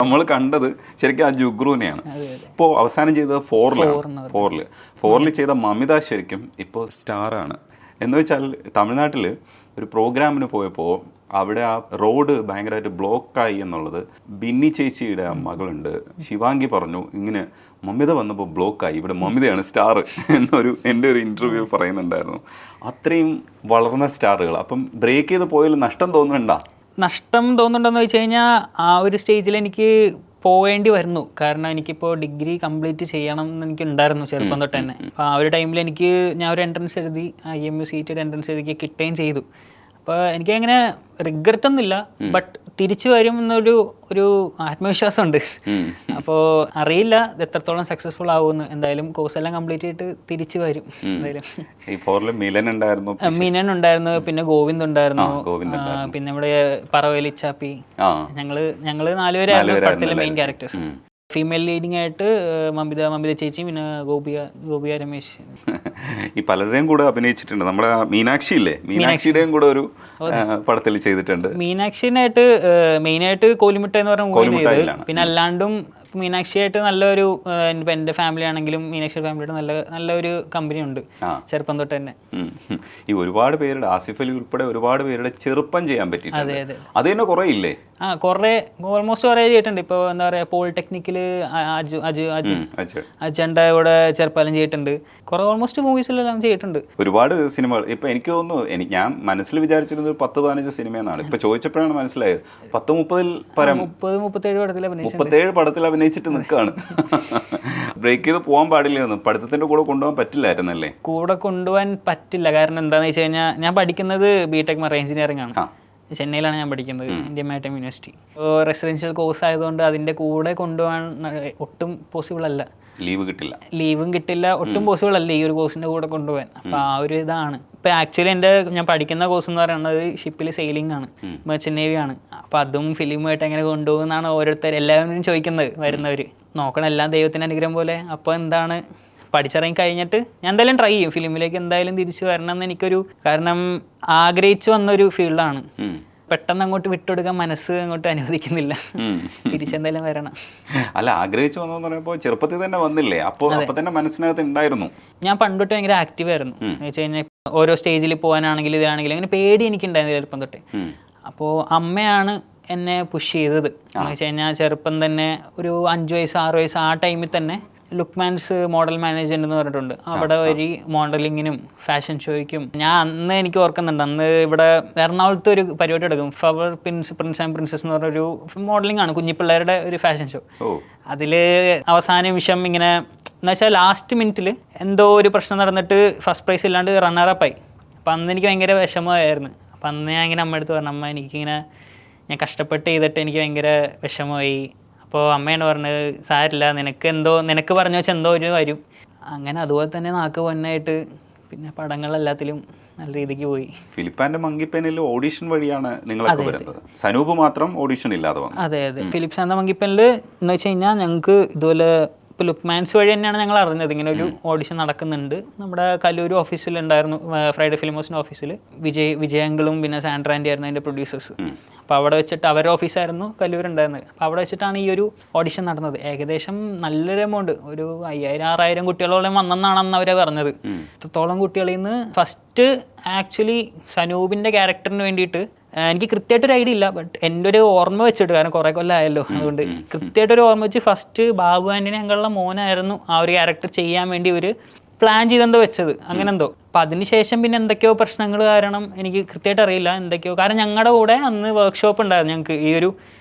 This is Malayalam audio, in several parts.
നമ്മൾ കണ്ടത് ശരിക്കും ആ ജുഗ്രുവിനെയാണ്. ഇപ്പോൾ അവസാനം ചെയ്തത് ഫോറിൽ ചെയ്ത മമിത ശരിക്കും ഇപ്പോൾ സ്റ്റാറാണ്. എന്ന് വെച്ചാൽ തമിഴ്നാട്ടിൽ ഒരു പ്രോഗ്രാമിന് പോയപ്പോൾ അവിടെ ആ റോഡ് ഭയങ്കരമായിട്ട് ബ്ലോക്കായി എന്നുള്ളത് ബിന്നി ചേച്ചിയുടെ മകളുണ്ട് ശിവാംഗി പറഞ്ഞു, ഇങ്ങനെ മമിത വന്നപ്പോൾ ബ്ലോക്കായി, ഇവിടെ മമിതയാണ് സ്റ്റാർ എന്നൊരു എൻ്റെ ഒരു ഇൻ്റർവ്യൂ പറയുന്നുണ്ടായിരുന്നു. അത്രയും വളർന്ന സ്റ്റാറുകൾ അപ്പം ബ്രേക്ക് ചെയ്ത് പോയാൽ നഷ്ടം തോന്നുന്നുണ്ടോ? നഷ്ടം തോന്നുന്നുണ്ടോയെന്ന് വെച്ച് കഴിഞ്ഞാൽ ആ ഒരു സ്റ്റേജിൽ എനിക്ക് പോവേണ്ടി വരുന്നു. കാരണം എനിക്കിപ്പോൾ ഡിഗ്രി കംപ്ലീറ്റ് ചെയ്യണം എന്ന് എനിക്ക് ഉണ്ടായിരുന്നു ചെറുപ്പം തൊട്ട് തന്നെ. അപ്പോൾ ആ ഒരു ടൈമിൽ ഞാൻ ഒരു എൻട്രൻസ് എഴുതി, IMU CTET എൻട്രൻസ് എഴുതി കിട്ടുകയും ചെയ്തു. അപ്പോൾ എനിക്കങ്ങനെ റിഗ്രറ്റ് ഒന്നുമില്ല, ബട്ട് തിരിച്ചു വരും എന്നൊരു ആത്മവിശ്വാസമുണ്ട്. അപ്പോൾ അറിയില്ല എത്രത്തോളം സക്സസ്ഫുൾ ആവുമെന്ന്. എന്തായാലും കോഴ്സ് എല്ലാം കംപ്ലീറ്റ് ചെയ്തിട്ട് തിരിച്ചു വരും എന്തായാലും. മിനൻ ഉണ്ടായിരുന്നു, പിന്നെ ഗോവിന്ദ് ഉണ്ടായിരുന്നു, പിന്നെ നമ്മുടെ പറവലിച്ചാപ്പി, ഞങ്ങള് 4 പേരായിരുന്നു പടത്തിലെ മെയിൻ ക്യാരക്ടേഴ്സ്. ഫീമെയിൽ ലീഡിങ് ആയിട്ട് മമിത ചേച്ചി, പിന്നെ ഗോപിയ രമേശ്. ഈ പലരുടെയും കൂടെ അഭിനയിച്ചിട്ടുണ്ട്. നമ്മുടെ മീനാക്ഷി ഇല്ലേ, മീനാക്ഷിയുടെയും കൂടെ ഒരു പടത്തിൽ ചെയ്തിട്ടുണ്ട്. മീനാക്ഷിനായിട്ട് മെയിനായിട്ട് കോലിമുട്ട എന്ന് പറഞ്ഞ മൂവി ചെയ്തത്. പിന്നെ അല്ലാണ്ടും മീനാക്ഷിയായിട്ട് നല്ലൊരു, എൻ്റെ ഫാമിലി ആണെങ്കിലും മീനാക്ഷി ഫാമിലിയായിട്ട് നല്ലൊരു കമ്പനി ഉണ്ട് ചെറുപ്പം തൊട്ട് തന്നെ. ഈ ഒരുപാട് പേരുടെ, ആസിഫ് അലി ഉൾപ്പെടെ ഒരുപാട് പേരുടെ ചെറുപ്പം ചെയ്യാൻ പറ്റി. അത് തന്നെ കുറേ ഇല്ലേ? കുറേ ഓൾമോസ്റ്റ് കുറേ ചെയ്തിട്ടുണ്ട്. ഇപ്പോൾ എന്താ പറയുക, പോളിടെക്നിക്കിൽ അജണ്ട കൂടെ ചെറുപ്പം ചെയ്തിട്ടുണ്ട്. കുറേ ഓൾമോസ്റ്റ് മൂവീസിലെല്ലാം ചെയ്തിട്ടുണ്ട്. ഒരുപാട് സിനിമകൾ. ഇപ്പം എനിക്ക് തോന്നുന്നു, ഞാൻ മനസ്സിൽ വിചാരിച്ചിരുന്നത് 10-15 സിനിമയെന്നാണ്. ഇപ്പം ചോദിച്ചപ്പോഴാണ് മനസ്സിലായത് 37 പടത്തിൽ അഭിനയിച്ചിട്ട് നിൽക്കുകയാണ്. ബ്രേക്ക് ചെയ്ത് പോകാൻ പാടില്ലായിരുന്നു. പഠിത്തത്തിൻ്റെ കൂടെ കൊണ്ടുപോകാൻ പറ്റില്ലായിരുന്നല്ലേ? കൂടെ കൊണ്ടുപോകാൻ പറ്റില്ല. കാരണം എന്താണെന്ന് വെച്ച് കഴിഞ്ഞാൽ ഞാൻ പഠിക്കുന്നത് BTech മറൈൻ എഞ്ചിനീയറിംഗ് ആണ്. ചെന്നൈയിലാണ് ഞാൻ പഠിക്കുന്നത്, ഇന്ത്യൻ മാരിടൈം യൂണിവേഴ്സിറ്റി. അപ്പോൾ റെസിഡൻഷ്യൽ കോഴ്സ് ആയതുകൊണ്ട് അതിൻ്റെ കൂടെ കൊണ്ടുപോകാൻ ഒട്ടും പോസിബിൾ അല്ല. ലീവും കിട്ടില്ല, ഒട്ടും പോസിബിൾ അല്ല ഈ ഒരു കോഴ്സിൻ്റെ കൂടെ കൊണ്ടുപോകാൻ. അപ്പോൾ ആ ഒരു ഇതാണ്. ഇപ്പോൾ ആക്ച്വലി ഞാൻ പഠിക്കുന്ന കോഴ്സ് എന്ന് പറയുന്നത് ഷിപ്പിൽ സെയിലിംഗ് ആണ്, മെർച്ചൻ്റ് നേവി ആണ്. അപ്പോൾ അതും ഫിലിമുമായിട്ട് എങ്ങനെ കൊണ്ടുപോകുന്നതാണ് എല്ലാവരും ചോദിക്കുന്നത് വരുന്നവർ. നോക്കണം, എല്ലാം ദൈവത്തിൻ്റെ അനുഗ്രഹം പോലെ. അപ്പോൾ എന്താണ്, പഠിച്ചിറങ്ങി കഴിഞ്ഞിട്ട് ഞാൻ എന്തായാലും ട്രൈ ചെയ്യും, ഫിലിമിലേക്ക് എന്തായാലും തിരിച്ചു വരണം എന്ന് കാരണം ആഗ്രഹിച്ചു വന്നൊരു ഫീൽഡാണ്. പെട്ടെന്ന് അങ്ങോട്ട് വിട്ടുകൊടുക്കാൻ മനസ്സ് അങ്ങോട്ട് അനുവദിക്കുന്നില്ല. തിരിച്ചെന്തായാലും വരണം. അല്ല, ആഗ്രഹിച്ചു വന്നു പറയുമ്പോൾ ചെറുപ്പത്തിൽ തന്നെ വന്നില്ലേ? അപ്പോൾ തന്നെ മനസ്സിനകത്ത് ഉണ്ടായിരുന്നു. ഞാൻ പണ്ടൊട്ട് ഭയങ്കര ആക്റ്റീവ് ആയിരുന്നു. എന്ന് വെച്ച് കഴിഞ്ഞാൽ ഓരോ സ്റ്റേജിൽ പോകാനാണെങ്കിലും ഇതാണെങ്കിലും അങ്ങനെ പേടി എനിക്കുണ്ടായിരുന്നില്ല ചെറുപ്പം തൊട്ടേ. അപ്പോൾ അമ്മയാണ് എന്നെ പുഷ് ചെയ്തത്. എന്ന് വെച്ച് കഴിഞ്ഞാൽ ചെറുപ്പം തന്നെ ഒരു 5 വയസ്സ് 6 വയസ്സ് ആ ടൈമിൽ തന്നെ ലുക്മാൻസ് മോഡൽ മാനേജ്മെന്റ് എന്ന് പറഞ്ഞിട്ടുണ്ട്. അവിടെ വഴി മോഡലിങ്ങിനും ഫാഷൻ ഷോയ്ക്കും അന്ന് എനിക്ക് ഓർക്കുന്നുണ്ട്. അന്ന് ഇവിടെ എറണാകുളത്ത് ഒരു പരിപാടി എടുക്കും, ഫ്ലവർ പ്രിൻസ് ആൻഡ് പ്രിൻസസ് എന്ന് പറഞ്ഞൊരു മോഡലിംഗ് ആണ്, കുഞ്ഞിപ്പിള്ളേരുടെ ഒരു ഫാഷൻ ഷോ. അതിൽ അവസാന നിമിഷം ഇങ്ങനെ എന്ന് വെച്ചാൽ ലാസ്റ്റ് മിനിറ്റിൽ എന്തോ ഒരു പ്രശ്നം നടന്നിട്ട് ഫസ്റ്റ് പ്രൈസ് ഇല്ലാണ്ട് റണ്ണറപ്പായി. അപ്പം അന്ന് എനിക്ക് ഭയങ്കര വിഷമമായിരുന്നു. അപ്പം അന്ന് ഞാൻ ഇങ്ങനെ അമ്മ അടുത്ത് പറഞ്ഞു, അമ്മ എനിക്കിങ്ങനെ ഞാൻ കഷ്ടപ്പെട്ട് ചെയ്തിട്ട് എനിക്ക് ഭയങ്കര വിഷമമായി. അപ്പോൾ അമ്മയാണ് പറഞ്ഞത്, സാരില്ല, നിനക്ക് പറഞ്ഞു വെച്ചാൽ എന്തോ ഒരു വരും. അങ്ങനെ അതുപോലെ തന്നെ നാക്ക് പൊന്നായിട്ട് പിന്നെ പടങ്ങളെല്ലാത്തിലും നല്ല രീതിക്ക് പോയി. ഫിലിപ്പാൻ്റെ മങ്കിപ്പനിൽ ഓഡിഷൻ വഴിയാണ് നിങ്ങളൊക്കെ വരുന്നത്. സനൂപ് മാത്രം ഓഡിഷൻ ഇല്ലാതെ വന്നു. അതെ. ഫിലിപ്സ് ആൻഡ് മങ്കിപ്പനിൽ എന്ന് വെച്ച് കഴിഞ്ഞാൽ ഞങ്ങൾക്ക് ഇതുപോലെ ഇപ്പോൾ ലുക്മാൻസ് വഴി തന്നെയാണ് ഞങ്ങൾ അറിഞ്ഞത് ഇങ്ങനെ ഒരു ഓഡിഷൻ നടക്കുന്നുണ്ട്. നമ്മുടെ കല്ലൂർ ഓഫീസിലുണ്ടായിരുന്നു, ഫ്രൈഡേ ഫിലിം ഹൗസിൻ്റെ ഓഫീസിൽ വിജയങ്കളും പിന്നെ സാൻഡ്ര ആൻറ്റി ആയിരുന്നു അതിൻ്റെ പ്രൊഡ്യൂസേഴ്സ്. അപ്പോൾ അവിടെ വെച്ചിട്ട് അവരുടെ ഓഫീസായിരുന്നു കല്ലൂരുണ്ടായിരുന്നത്. അപ്പോൾ അവിടെ വെച്ചിട്ടാണ് ഈ ഒരു ഓഡിഷൻ നടന്നത്. ഏകദേശം നല്ലൊരു എമൗണ്ട്, ഒരു 5000-6000 കുട്ടികളോളം വന്നെന്നാണ് അന്ന് അവരെ പറഞ്ഞത്. ഇത്രത്തോളം കുട്ടികളിൽ നിന്ന് ഫസ്റ്റ് ആക്ച്വലി സനൂപിൻ്റെ ക്യാരക്ടറിന് വേണ്ടിയിട്ട് എനിക്ക് കൃത്യമായിട്ടൊരു ഐഡിയ ഇല്ല, ബട്ട് എൻ്റെ ഒരു ഓർമ്മ വെച്ചിട്ട്, കാരണം കുറേ കൊല്ലമായല്ലോ, അതുകൊണ്ട് കൃത്യമായിട്ടൊരു ഓർമ്മ വെച്ച് ഫസ്റ്റ് ബാബു ആൻ്റണി ഞങ്ങളുടെ മോനായിരുന്നു ആ ഒരു ക്യാരക്ടർ ചെയ്യാൻ വേണ്ടി ഒരു പ്ലാൻ ചെയ്തെന്തോ വെച്ചത്, അങ്ങനെ എന്തോ. അപ്പം അതിനുശേഷം പിന്നെ എന്തൊക്കെയോ പ്രശ്നങ്ങൾ കാരണം എനിക്ക് കൃത്യമായിട്ട് അറിയില്ല എന്തൊക്കെയോ. കാരണം ഞങ്ങളുടെ കൂടെ അന്ന് വർക്ക്ഷോപ്പ് ഉണ്ടായിരുന്നു. ഞങ്ങൾക്ക് ഈ ഒരു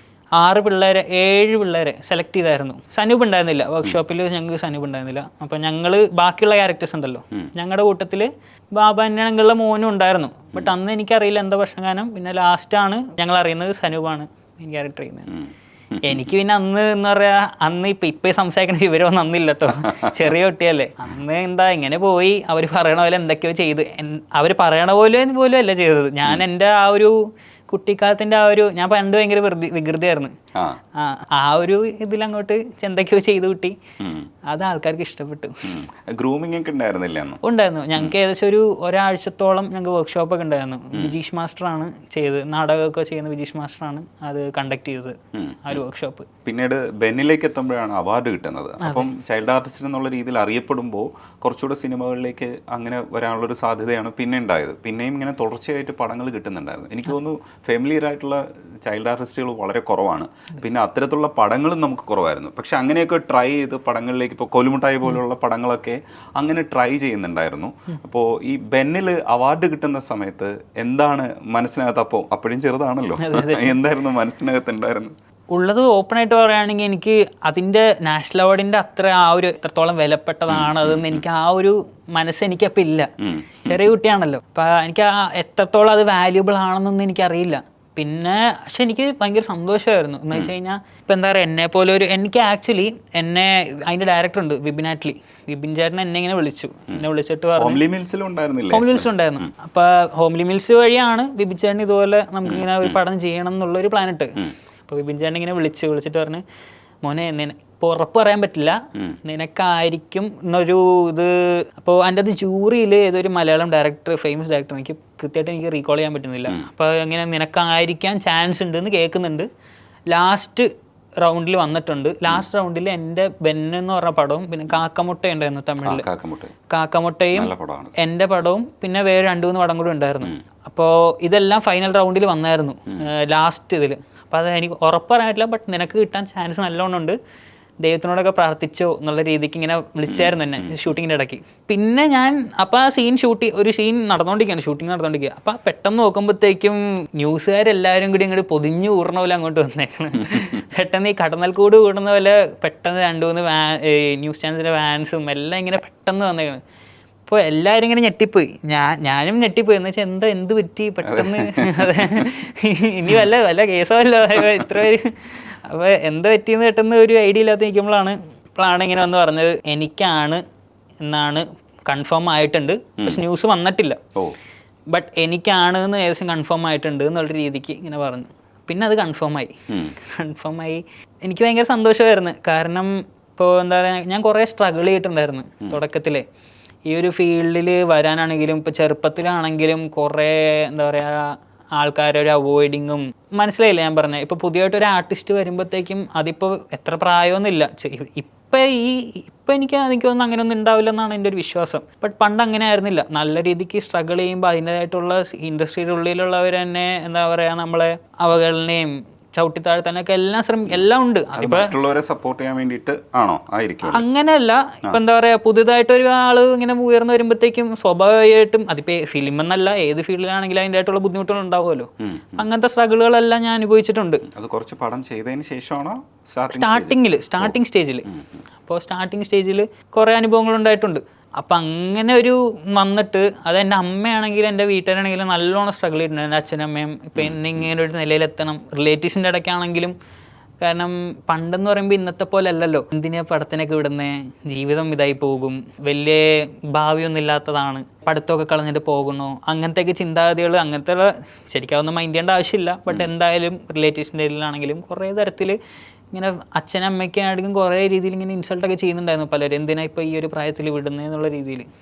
7 പിള്ളേരെ സെലക്ട് ചെയ്തായിരുന്നു. സനൂപ് ഉണ്ടായിരുന്നില്ല വർക്ക്ഷോപ്പിൽ, ഞങ്ങൾക്ക് സനൂപ് ഉണ്ടായിരുന്നില്ല. അപ്പം ഞങ്ങൾ ബാക്കിയുള്ള ക്യാരക്ടേഴ്സ് ഉണ്ടല്ലോ, ഞങ്ങളുടെ കൂട്ടത്തിൽ ബാബാൻ്റെ ഞങ്ങളുടെ മോനും ഉണ്ടായിരുന്നു. ബട്ട് അന്ന് എനിക്കറിയില്ല എന്തോ പ്രശ്നം കാരണം പിന്നെ ലാസ്റ്റാണ് ഞങ്ങൾ അറിയുന്നത് സനൂപാണ് മെയിൻ ക്യാരക്ടർ ചെയ്യുന്നത്. എനിക്ക് പിന്നെ അന്ന് എന്ന് പറയാ, അന്ന് ഇപ്പൊ സംസാരിക്കണ വിവരമൊന്നും അന്നില്ല കേട്ടോ, ചെറിയ കുട്ടിയല്ലേ. അന്ന് എന്താ ഇങ്ങനെ പോയി, അവർ പറയണ പോലെ എന്തൊക്കെയോ ചെയ്ത്, അവർ പറയണ പോലും അല്ല ചെയ്തത്. ഞാൻ എൻ്റെ ആ ഒരു കുട്ടിക്കാലത്തിൻ്റെ ആ ഒരു, ഞാൻ പണ്ട് ഭയങ്കര വികൃതിയായിരുന്നു. ആ ഒരു ഇതിലങ്ങോട്ട് എന്തൊക്കെയോ ചെയ്തു കിട്ടി, അത് ആൾക്കാർക്ക് ഇഷ്ടപ്പെട്ടു. ഗ്രൂമിംഗ് ഒക്കെ ഉണ്ടായിരുന്നില്ല? ഉണ്ടായിരുന്നു. ഞങ്ങൾക്ക് ഏകദേശം ഒരാഴ്ചത്തോളം ഞങ്ങൾക്ക് വർക്ക്ഷോപ്പൊക്കെ ഉണ്ടായിരുന്നു. വിജീഷ് മാസ്റ്ററാണ് ചെയ്തത്, നാടകമൊക്കെ ചെയ്യുന്ന വിജീഷ് മാസ്റ്ററാണ് അത് കണ്ടക്ട് ചെയ്തത് ആ ഒരു വർക്ക്ഷോപ്പ്. പിന്നീട് ബെന്നിലേക്ക് എത്തുമ്പോഴാണ് അവാർഡ് കിട്ടുന്നത്. അപ്പം ചൈൽഡ് ആർട്ടിസ്റ്റ് എന്നുള്ള രീതിയിൽ അറിയപ്പെടുമ്പോൾ കുറച്ചുകൂടെ സിനിമകളിലേക്ക് അങ്ങനെ വരാനുള്ളൊരു സാധ്യതയാണ് പിന്നെ ഉണ്ടായത്. പിന്നെയും ഇങ്ങനെ തുടർച്ചയായിട്ട് പടങ്ങൾ കിട്ടുന്നുണ്ടായിരുന്നു. എനിക്ക് തോന്നുന്നു ഫെമിലിയർ ആയിട്ടുള്ള ചൈൽഡ് ആർട്ടിസ്റ്റുകൾ വളരെ കുറവാണ്. പിന്നെ അത്തരത്തിലുള്ള പടങ്ങളും നമുക്ക് കുറവായിരുന്നു. പക്ഷെ അങ്ങനെയൊക്കെ ട്രൈ ചെയ്ത് പടങ്ങളിലേക്ക്, ഇപ്പോൾ കൊലുമുട്ടായി പോലുള്ള പടങ്ങളൊക്കെ അങ്ങനെ ട്രൈ ചെയ്യുന്നുണ്ടായിരുന്നു. അപ്പോൾ ഈ ബെന്നിൽ അവാർഡ് കിട്ടുന്ന സമയത്ത് എന്താണ് മനസ്സിനകത്ത്, അപ്പോഴും ചെറുതാണല്ലോ, എന്തായിരുന്നു മനസ്സിനകത്ത് ഉണ്ടായിരുന്നു? ഉള്ളത് ഓപ്പണായിട്ട് പറയുകയാണെങ്കിൽ എനിക്ക് അതിൻ്റെ നാഷണൽ അവാർഡിൻ്റെ അത്ര എത്രത്തോളം വിലപ്പെട്ടതാണ് അതെന്ന് എനിക്ക് ആ ഒരു മനസ്സെനിക്കപ്പം ഇല്ല. ചെറിയ കുട്ടിയാണല്ലോ, അപ്പം എനിക്ക് എത്രത്തോളം അത് വാല്യൂബിൾ ആണെന്നൊന്നും എനിക്കറിയില്ല. പിന്നെ പക്ഷെ എനിക്ക് ഭയങ്കര സന്തോഷമായിരുന്നു. എന്ന് വെച്ച് കഴിഞ്ഞാൽ ഇപ്പം എന്താ പറയുക, എന്നെ പോലെ എനിക്ക് ആക്ച്വലി അതിൻ്റെ ഡയറക്ടർ ഉണ്ട് വിപിൻ ചേട്ടൻ എന്നെ ഇങ്ങനെ വിളിച്ചിട്ട് പറഞ്ഞു, ഹോംലി മിൽസിലും ഉണ്ടായിരുന്നു. അപ്പോൾ ഹോംലി മിൽസ് വഴിയാണ് വിപിൻ ചേട്ടൻ ഇതുപോലെ നമുക്കിങ്ങനെ ഒരു പടം ചെയ്യണം എന്നുള്ളൊരു പ്ലാനിട്ട്. അപ്പോൾ വിപിൻ ചേട്ടൻ ഇങ്ങനെ വിളിച്ചിട്ട് പറഞ്ഞ്, മോനെ ഇപ്പോൾ ഉറപ്പ് പറയാൻ പറ്റില്ല, നിനക്കായിരിക്കും എന്നൊരു ഇത്. അപ്പോൾ അതിൻ്റെ അത് ജൂറിയിൽ ഏതൊരു മലയാളം ഡയറക്ടർ, ഫേമസ് ഡയറക്ടർ, എനിക്ക് കൃത്യമായിട്ട് എനിക്ക് റീകോൾ ചെയ്യാൻ പറ്റുന്നില്ല. അപ്പോൾ ഇങ്ങനെ നിനക്കായിരിക്കാൻ ചാൻസ് ഉണ്ട് എന്ന് കേൾക്കുന്നുണ്ട്. ലാസ്റ്റ് റൗണ്ടിൽ വന്നിട്ടുണ്ട്. ലാസ്റ്റ് റൗണ്ടിൽ എൻ്റെ ബെന്ന് എന്ന് പറഞ്ഞ പടവും പിന്നെ കാക്കമുട്ട ഉണ്ടായിരുന്നു തമിഴിൽ, കാക്കമുട്ടയും എൻ്റെ പടവും പിന്നെ വേറെ 2-3 പടം കൂടി ഉണ്ടായിരുന്നു. അപ്പോൾ ഇതെല്ലാം ഫൈനൽ റൗണ്ടിൽ വന്നായിരുന്നു ലാസ്റ്റ് ഇതിൽ. അപ്പോൾ അത് എനിക്ക് ഉറപ്പ് പറയാൻ പറ്റില്ല, ബട്ട് നിനക്ക് കിട്ടാൻ ചാൻസ് നല്ലോണം ഉണ്ട്, ദൈവത്തിനോടൊക്കെ പ്രാർത്ഥിച്ചോ എന്നുള്ള രീതിക്ക് ഇങ്ങനെ വിളിച്ചായിരുന്നു എന്നെ ഷൂട്ടിങ്ങിൻ്റെ ഇടയ്ക്ക്. പിന്നെ ഞാൻ അപ്പോൾ ആ ഒരു സീൻ നടന്നുകൊണ്ടിരിക്കുകയാണ്, ഷൂട്ടിങ് നടന്നുകൊണ്ടിരിക്കുക. അപ്പോൾ പെട്ടെന്ന് നോക്കുമ്പോഴത്തേക്കും ന്യൂസുകാരെല്ലാവരും കൂടി ഇങ്ങോട്ട് പൊതിഞ്ഞു കൂടണ പോലെ അങ്ങോട്ട് വന്നേക്കണം. പെട്ടെന്ന് ഈ കടന്നൽ കൂട് കൂടുന്ന പോലെ പെട്ടെന്ന് 2-3 ന്യൂസ് ചാനലിൻ്റെ വാൻസും എല്ലാം ഇങ്ങനെ പെട്ടെന്ന് വന്നേക്കണം. അപ്പോൾ എല്ലാവരും ഇങ്ങനെ ഞെട്ടിപ്പോയി, ഞാനും ഞെട്ടിപ്പോയി. എന്ന് വെച്ചാൽ എന്ത് പറ്റി പെട്ടെന്ന്, ഇനി വല്ല കേസമല്ലോ ഇത്ര പേര്. അപ്പോൾ എന്താ പറ്റിയെന്ന് പെട്ടെന്ന് ഒരു ഐഡിയ ഇല്ലാത്ത നിൽക്കുമ്പോഴാണ് ഇങ്ങനെ വന്ന് പറഞ്ഞത് എനിക്കാണ് എന്നാണ് കൺഫേം ആയിട്ടുണ്ട്, പക്ഷെ ന്യൂസ് വന്നിട്ടില്ല, ബട്ട് എനിക്കാണ് എന്ന് ഏകദേശം കൺഫേം ആയിട്ടുണ്ട് എന്നുള്ള രീതിക്ക് ഇങ്ങനെ പറഞ്ഞു. പിന്നെ അത് കൺഫേം ആയി. എനിക്ക് ഭയങ്കര സന്തോഷമായിരുന്നു. കാരണം ഇപ്പോൾ എന്താ പറയുക, ഞാൻ കുറേ സ്ട്രഗിൾ ചെയ്തിട്ടുണ്ടായിരുന്നു തുടക്കത്തിൽ ഈ ഒരു ഫീൽഡിൽ വരാനാണെങ്കിലും. ഇപ്പോൾ ചെറുപ്പത്തിലാണെങ്കിലും കുറേ എന്താ പറയുക ആൾക്കാരൊരു അവോയ്ഡിങ്ങും, മനസ്സിലായില്ല ഞാൻ പറഞ്ഞത്. ഇപ്പോൾ പുതിയതായിട്ടൊരു ആർട്ടിസ്റ്റ് വരുമ്പോഴത്തേക്കും അതിപ്പോൾ എത്ര പ്രായമൊന്നുമില്ല, ഇപ്പം എനിക്ക് തോന്നുന്നു അങ്ങനെയൊന്നും ഉണ്ടാവില്ല എന്നാണ് എൻ്റെ ഒരു വിശ്വാസം. ബട്ട് പണ്ട് അങ്ങനെ ആയിരുന്നില്ല. നല്ല രീതിക്ക് സ്ട്രഗിൾ ചെയ്യുമ്പോൾ അതിൻ്റേതായിട്ടുള്ള ഇൻഡസ്ട്രിയുടെ ഉള്ളിലുള്ളവർ തന്നെ എന്താ പറയുക നമ്മളെ അവഗണനയും ചവിട്ടിത്താഴ്ത്താനൊക്കെ എല്ലാം ഉണ്ട്. സപ്പോർട്ട് ചെയ്യാൻ വേണ്ടിയിട്ട് ആണോ? ആയിരിക്കും. അങ്ങനെയല്ല, ഇപ്പം എന്താ പറയുക പുതിയതായിട്ട് ഒരാൾ ഇങ്ങനെ ഉയർന്നു വരുമ്പോഴത്തേക്കും സ്വാഭാവികമായിട്ടും അതിപ്പോൾ ഫിലിം എന്നല്ല ഏത് ഫീൽഡിലാണെങ്കിലും അതിൻ്റെ ആയിട്ടുള്ള ബുദ്ധിമുട്ടുകൾ ഉണ്ടാവുമല്ലോ. അങ്ങനത്തെ സ്ട്രഗിളുകളെല്ലാം ഞാൻ അനുഭവിച്ചിട്ടുണ്ട്. അത് കുറച്ച് പടം ചെയ്തതിന് ശേഷമാണോ? സ്റ്റാർട്ടിങ് സ്റ്റേജിൽ. അപ്പോൾ സ്റ്റാർട്ടിങ് സ്റ്റേജിൽ കുറേ അനുഭവങ്ങൾ ഉണ്ടായിട്ടുണ്ട്. അപ്പം അങ്ങനെ ഒരു വന്നിട്ട് അത് എൻ്റെ അമ്മയാണെങ്കിലും എൻ്റെ വീട്ടുകാരാണെങ്കിലും നല്ലോണം സ്ട്രഗിൾ ചെയ്തിട്ടുണ്ട്. എൻ്റെ അച്ഛനമ്മയും ഇപ്പം എന്നെ ഇങ്ങനെ ഒരു നിലയിലെത്തണം, റിലേറ്റീവ്സിൻ്റെ ഇടയ്ക്കാണെങ്കിലും. കാരണം പണ്ടെന്ന് പറയുമ്പോൾ ഇന്നത്തെ പോലെ അല്ലല്ലോ, എന്തിനാ പടത്തിനൊക്കെ വിടുന്നേ, ജീവിതം ഇതായി പോകും, വലിയ ഭാവിയൊന്നും ഇല്ലാത്തതാണ്, പഠിത്തമൊക്കെ കളഞ്ഞിട്ട് പോകുന്നു, അങ്ങനത്തെയൊക്കെ ചിന്താഗതികൾ. അങ്ങനത്തെ ശരിക്കും അതൊന്നും മൈൻഡ് ചെയ്യേണ്ട ആവശ്യമില്ല. ബട്ട് എന്തായാലും റിലേറ്റീവ്സിൻ്റെ ഇതിലാണെങ്കിലും കുറേ തരത്തിൽ ഇങ്ങനെ അച്ഛനമ്മയ്ക്കാണെങ്കിലും കുറേ രീതിയിൽ ഇങ്ങനെ ഇൻസൾട്ടൊക്കെ ചെയ്യുന്നുണ്ടായിരുന്നു പലരും. എന്തിനാ ഇപ്പോൾ ഈ ഒരു പ്രായത്തിൽ വിടുന്നതെന്നുള്ള രീതിയിൽ.